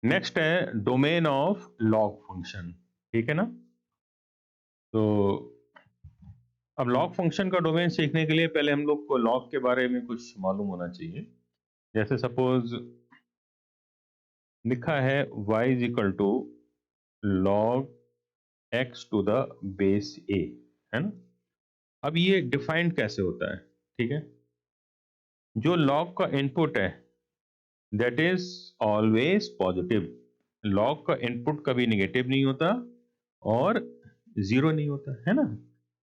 Next है domain of log function, ठीक है ना। तो अब लॉग फंक्शन का डोमेन सीखने के लिए पहले हम लोग को लॉग के बारे में कुछ मालूम होना चाहिए। जैसे सपोज लिखा है y is equal to log x to the base a, है ना। अब ये डिफाइंड कैसे होता है, ठीक है। जो लॉग का इनपुट है that is always positive. Log का इनपुट कभी नेगेटिव नहीं होता और जीरो नहीं होता, है ना।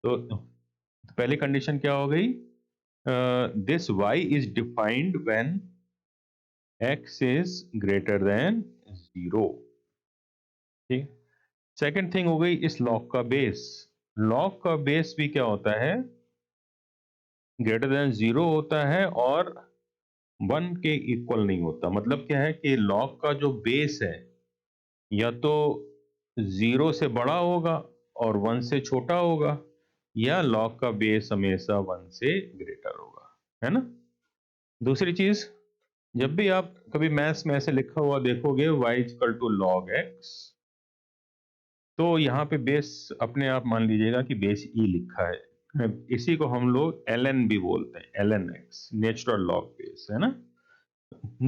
तो पहली कंडीशन क्या हो गई, this y is defined when x is greater than zero, ठीक। सेकेंड थिंग हो गई इस लॉग का बेस। लॉग का बेस भी क्या होता है, ग्रेटर देन जीरो होता है और वन के इक्वल नहीं होता। मतलब क्या है कि लॉग का जो बेस है या तो जीरो से बड़ा होगा और वन से छोटा होगा, या लॉग का बेस हमेशा वन से ग्रेटर होगा, है ना। दूसरी चीज, जब भी आप कभी मैथ्स में ऐसे लिखा हुआ देखोगे y equal to log x, तो यहाँ पे बेस अपने आप मान लीजिएगा कि बेस ई लिखा है। इसी को हम लोग ln भी बोलते हैं, ln x, natural log base, है ना।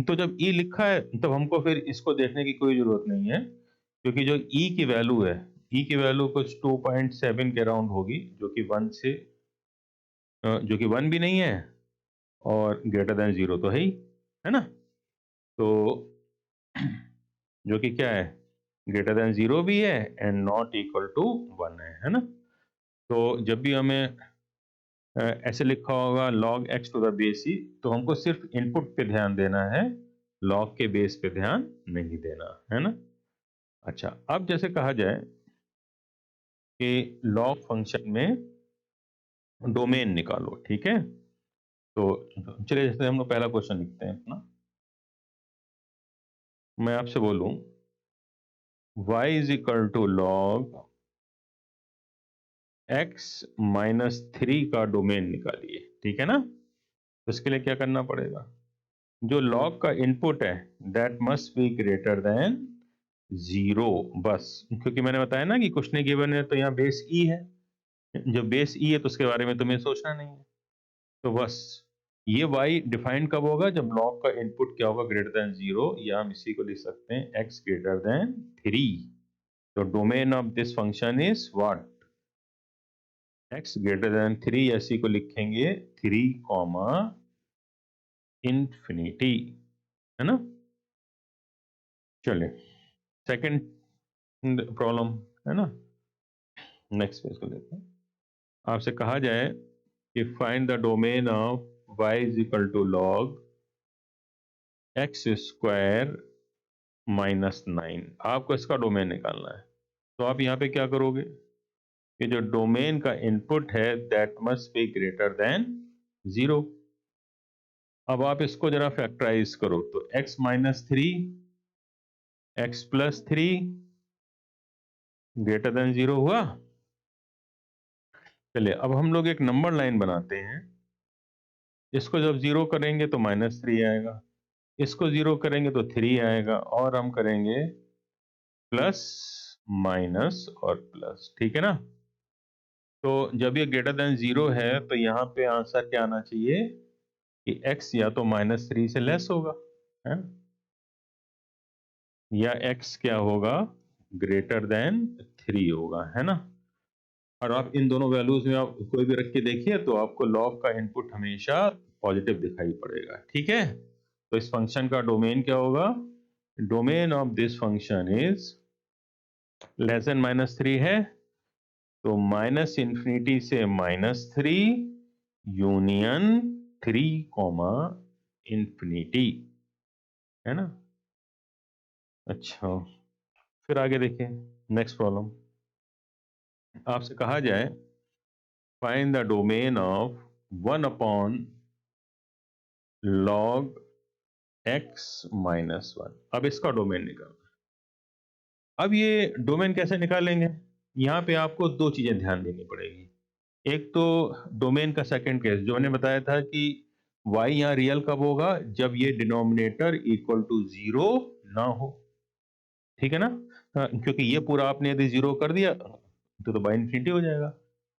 तो जब ई लिखा है तब हमको फिर इसको देखने की कोई जरूरत नहीं है, क्योंकि जो ई की वैल्यू है, ई की वैल्यू कुछ 2.7 के अराउंड होगी, जो कि वन से जो कि वन भी नहीं है और ग्रेटर देन जीरो तो है ना। तो जो कि क्या है, ग्रेटर देन जीरो भी है and not equal to one है ना। तो जब भी हमें ऐसे लिखा होगा log x to the base e, तो हमको सिर्फ इनपुट पे ध्यान देना है, log के बेस पे ध्यान नहीं देना, है ना। अच्छा, अब जैसे कहा जाए कि log फंक्शन में डोमेन निकालो, ठीक है। तो चलिए जैसे हम लोग पहला क्वेश्चन लिखते हैं अपना। मैं आपसे बोलूं y is equal to log x minus three का डोमेन निकालिए, ठीक है ना। तो इसके लिए क्या करना पड़ेगा, जो लॉग का इनपुट है that must be greater than zero. बस, क्योंकि मैंने बताया ना कि कुछ नहीं गिवन है, तो यहाँ बेस ई है। जब बेस ई है तो उसके बारे में तुम्हें सोचना नहीं है। तो बस ये y डिफाइन कब होगा, जब लॉग का इनपुट क्या होगा, ग्रेटर देन जीरो, या हम इसी को लिख सकते हैं x ग्रेटर देन थ्री। तो domain of this function is what, x greater than three, इसी को लिखेंगे थ्री कॉमा इंफिनिटी, है ना। चलिए सेकंड प्रॉब्लम, है ना। नेक्स्ट पेज को देखते हैं। आपसे कहा जाए कि find the domain of y is equal to log x square minus nine. आपको इसका डोमेन निकालना है। तो आप यहाँ पे क्या करोगे कि जो डोमेन का इनपुट है that must be greater than zero. अब आप इसको जरा फैक्टराइज करो, तो x minus three, x plus three greater than zero हुआ। चलिए अब हम लोग एक नंबर लाइन बनाते हैं। इसको जब जीरो करेंगे तो माइनस थ्री आएगा, इसको जीरो करेंगे तो थ्री आएगा, और हम करेंगे प्लस माइनस और प्लस, ठीक है ना। तो जब ये ग्रेटर देन जीरो है तो यहाँ पे आंसर क्या आना चाहिए कि x या तो माइनस थ्री से लेस होगा, है ना? या x क्या होगा, ग्रेटर देन थ्री होगा, है ना। और आप इन दोनों वैल्यूज में आप कोई भी रख के देखिए तो आपको लॉग का इनपुट हमेशा पॉजिटिव दिखाई पड़ेगा, ठीक है। तो इस फंक्शन का डोमेन क्या होगा, domain of this function is less than minus three है, तो माइनस इंफिनिटी से minus three union three comma infinity, है ना। अच्छा, फिर आगे देखिए नेक्स्ट प्रॉब्लम। आपसे कहा जाए find the domain of one upon log x minus one. अब इसका डोमेन निकालना है। अब ये डोमेन कैसे निकालेंगे, यहाँ पे आपको दो चीजें ध्यान देनी पड़ेगी। एक तो डोमेन का सेकंड केस जो मैंने बताया था कि y यहाँ रियल कब होगा, जब ये डिनोमिनेटर इक्वल टू जीरो ना हो। ठीक है ना। क्योंकि ये पूरा आपने यदि जीरो कर दिया तो बाय इंफिनिटी हो जाएगा।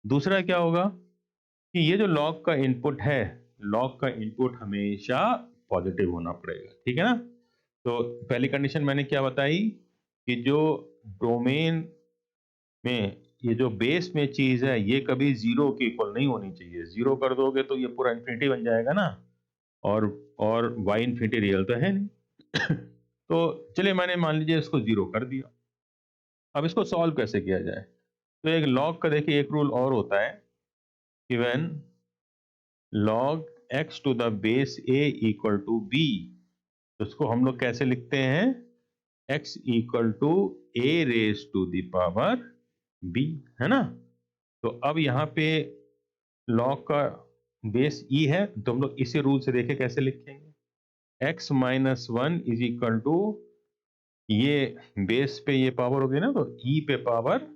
दूसरा क्या होगा कि ये जो लॉग का इनपुट है, लॉग का इनपुट हमेशा पॉजिटिव होना पड़ेगा, ठीक है ना। तो पहली कंडीशन मैंने क्या बताई कि जो डोमेन में ये जो बेस में चीज है ये कभी जीरो के इक्वल नहीं होनी चाहिए। जीरो कर दोगे तो ये पूरा इंफिनिटी बन जाएगा ना, और वाई इंफिनिटी रियल तो है नहीं। तो चलिए मैंने मान लीजिए इसको जीरो कर दिया। अब इसको सॉल्व कैसे किया जाए? तो एक लॉग का देखिए एक रूल और होता है कि when log x to the base a equal to b, तो इसको हम लोग कैसे लिखते हैं? x equal to a raise to the power b, है ना। तो अब यहाँ पे log का बेस e है तो हम लोग इसी रूल से देखे कैसे लिखेंगे। x minus one is equal to, ये बेस पे ये पावर होगी ना तो e पे power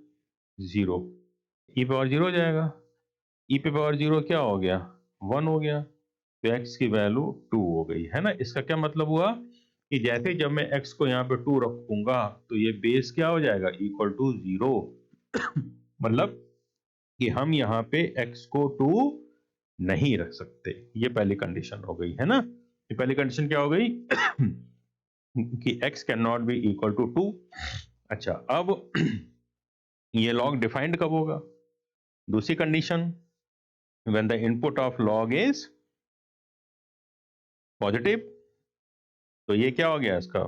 zero, e power zero हो जाएगा। e पे पावर जीरो क्या हो गया? वन हो गया। तो x की वैल्यू टू हो गई, है ना। इसका क्या मतलब हुआ कि जैसे ही जब मैं x को यहाँ पे टू रखूंगा तो ये बेस क्या हो जाएगा? Equal to zero. मतलब कि हम यहाँ पे x को टू नहीं रख सकते। ये पहली कंडीशन हो गई, है ना। ये पहली कंडीशन क्या हो गई? कि x can not be equal to two. अच्छा, अब ये लॉग डिफाइंड कब होगा? दूसरी condition, when the input of log is positive, तो ये क्या हो गया इसका?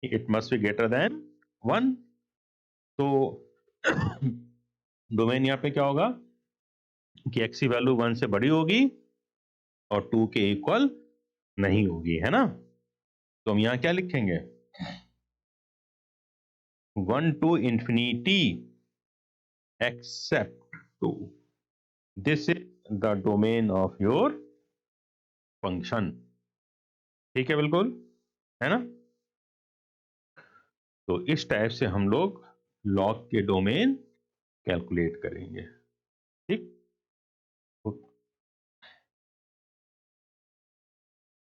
It must be greater than one. तो डोमेन यहाँ पे क्या होगा कि x की वैल्यू वन से बड़ी होगी और टू के इक्वल नहीं होगी, है ना। तो हम यहाँ क्या लिखेंगे? One to infinity except two, this is the domain of your function. ठीक है, बिल्कुल, है ना। तो इस टाइप से हम लोग लॉग के डोमेन कैलकुलेट करेंगे। ठीक।